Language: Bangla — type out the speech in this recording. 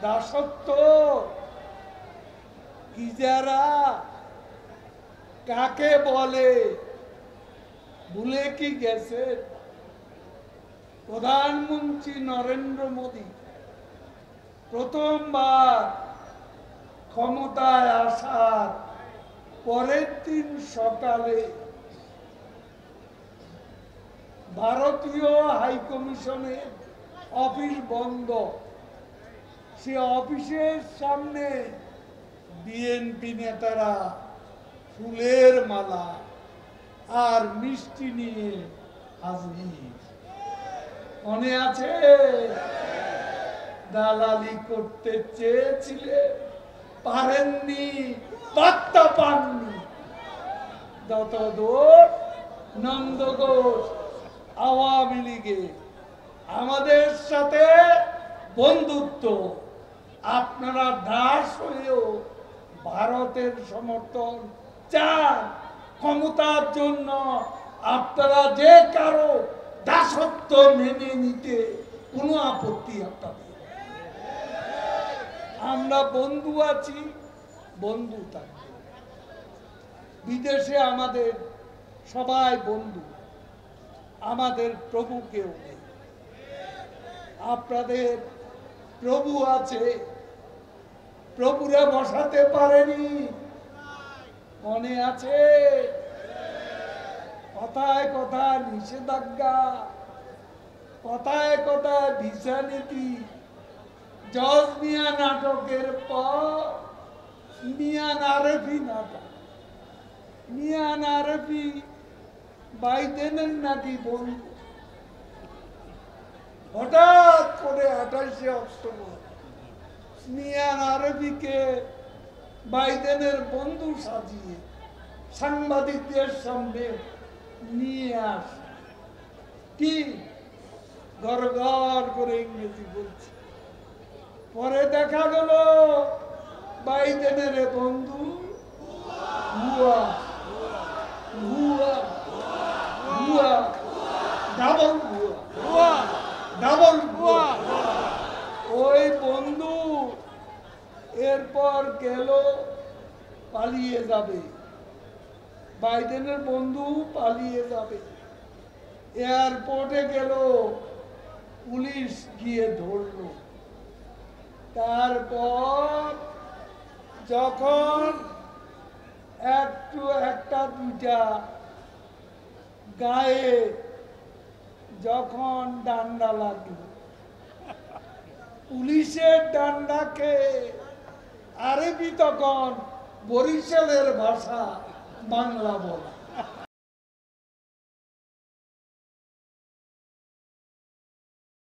দাসত্ব ইজারা কাকে বলে ভুলে কি গেছে? প্রধানমন্ত্রী নরেন্দ্র মোদী প্রথমবার ক্ষমতায় আসার পরের দিন সকালে ভারতীয় হাইকমিশনের অফিস বন্ধ, সে অফিসের সামনে বিএনপি নেতারা ফুলের মালা আর মিষ্টি নিয়ে হাজির। মনে আছে? দালালি করতে চেয়েছিলেন, পারেননি, পাত্তা পাননি। যত দোষ নন্দঘোষ আওয়ামী লীগে আমাদের সাথে বন্ধুত্ব, আপনারা দাস হয়েও ভারতের সমর্থন চান। ক্ষমতার জন্য আপনারা যে কারো দাসত্ব মেনে নিতে কোনো আপত্তি আপনাদের। আমরা বন্ধু আছি, বন্ধু থাকবে। বিদেশে আমাদের সবাই বন্ধু, আমাদের প্রভু কেউ নেই। আপনাদের প্রভু আছে, প্রভুরা বসাতে পারেনি, মনে আছে? কথায় কথায় নিষেধাজ্ঞা, কথায় কথায় ভিসা নীতি। জজ মিয়া নাটকের পর মিয়ান আরফি নাটক। মিয়ান আরফি বাইডেনের নাকি বন্ধু। হঠাৎ করে 28শে অক্টোবর মিয়ান আরফিকে বাইডেনের বন্ধু সাজিয়ে সাংবাদিকদের সামনে নিয়ে আসে। কি গড় গড় করে ইংরেজি বলছে। পরে দেখা গেল বাইডেনের বন্ধু ভুয়া, ভুয়া, ভুয়া, ডাবল ভুয়া, ডাবল ভুয়া। ওই বন্ধু এরপর গেল পালিয়ে যাবে, বাইডেনের বন্ধু পালিয়ে যাবে। এয়ারপোর্টে গেল, পুলিশ গিয়ে ধরল। তারপর যখন একটা দুইটা গায়ে যখন ডান্ডা লাগলো, পুলিশের ডান্ডাকে আরবি তখন বরিশালের ভাষা বাংলা বলা।